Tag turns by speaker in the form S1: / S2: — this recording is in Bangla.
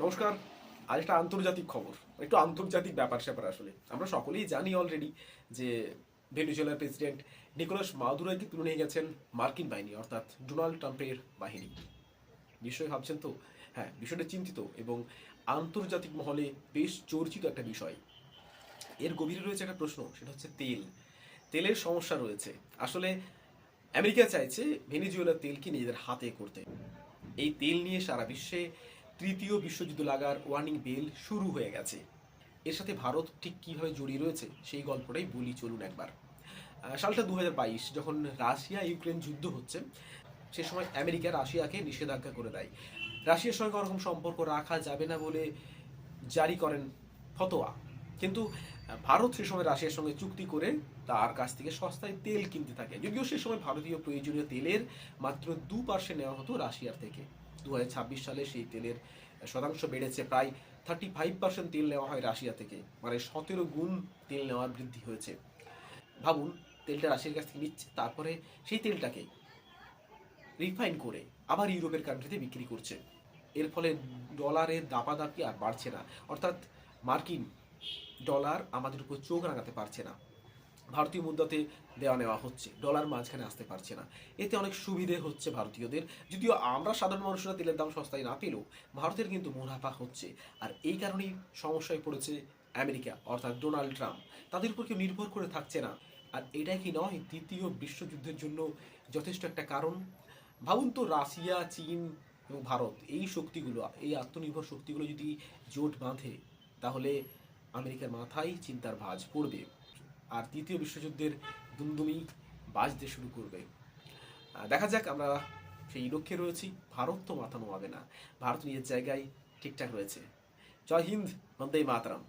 S1: নমস্কার। আর একটা আন্তর্জাতিক খবর, একটু আন্তর্জাতিক ব্যাপার স্যাপার। আসলে আমরা সকলেই জানি অলরেডি যে ভেনেজুয়েলার প্রেসিডেন্ট নিকোলাস মাদুরোকে তুলে নিয়ে গেছেন মার্কিন বাহিনী, অর্থাৎ ডোনাল্ড ট্রাম্পের বাহিনী। নিশ্চয়ই ভাবছেন তো, হ্যাঁ, বিষয়টা চিন্তিত এবং আন্তর্জাতিক মহলে বেশ চর্চিত একটা বিষয়। এর গভীরে রয়েছে একটা প্রশ্ন, সেটা হচ্ছে তেলের সমস্যা রয়েছে। আসলে আমেরিকা চাইছে ভেনেজুয়েলার তেলকে নিজেদের হাতে করতে। এই তেল নিয়ে সারা বিশ্বে তৃতীয় বিশ্বযুদ্ধ লাগার ওয়ার্নিং বেল শুরু হয়ে গেছে। এর সাথে ভারত ঠিক কীভাবে জড়িয়ে রয়েছে সেই গল্পটাই বলি চলুন একবার। সালটা 2022, যখন রাশিয়া ইউক্রেন যুদ্ধ হচ্ছে, সে সময় আমেরিকা রাশিয়াকে নিষেধাজ্ঞা করে দেয়। রাশিয়ার সঙ্গে ওরকম সম্পর্ক রাখা যাবে না বলে জারি করেন ফতোয়া। কিন্তু ভারত সে সময় রাশিয়ার সঙ্গে চুক্তি করে তার কাছ থেকে সস্তায় তেল কিনতে থাকে। যদিও সে সময় ভারতীয় প্রয়োজনীয় তেলের মাত্র 2% নেওয়া হতো রাশিয়ার থেকে। 2026 সালে সেই তেলের শতাংশ বেড়েছে, প্রায় 35% তেল নেওয়া হয় রাশিয়া থেকে, মানে 17 গুণ তেল নেওয়ার বৃদ্ধি হয়েছে। ভাবুন, তেলটা রাশিয়ার কাছ থেকে নিচ্ছে, তারপরে সেই তেলটাকে রিফাইন করে আবার ইউরোপের কান্ট্রিতে বিক্রি করছে। এর ফলে ডলারের দাপাদাপি আর বাড়ছে না, অর্থাৎ মার্কিন ডলার আমাদের উপর চোখ রাঙাতে পারছে না। ভারতীয় মুদ্রাতে দেওয়া নেওয়া হচ্ছে, ডলার মাঝখানে আসতে পারছে না। এতে অনেক সুবিধে হচ্ছে ভারতীয়দের। যদিও আমরা সাধারণ মানুষরা তেলের দাম সস্তায় না পেলেও ভারতের কিন্তু মুনাফা হচ্ছে। আর এই কারণেই সমস্যায় পড়েছে আমেরিকা, অর্থাৎ ডোনাল্ড ট্রাম্প। তাদের উপর কেউ নির্ভর করে থাকছে না। আর এটাই কি নয় দ্বিতীয় বিশ্বযুদ্ধের জন্য যথেষ্ট একটা কারণ? ভাবুন তো, রাশিয়া, চীন এবং ভারত, এই শক্তিগুলো, এই আত্মনির্ভর শক্তিগুলো যদি জোট বাঁধে, তাহলে আমেরিকার মাথায় চিন্তার ভাঁজ পড়বে আর তৃতীয় বিশ্বযুদ্ধের দুমদুমি বাজতে শুরু করবে। দেখা যাক, আমরা সেই লক্ষ্যে রয়েছি। ভারত তো মাথা নোয়াবে না, ভারত নিজের জায়গায় ঠিকঠাক রয়েছে। জয় হিন্দ, বন্দে মাতরম।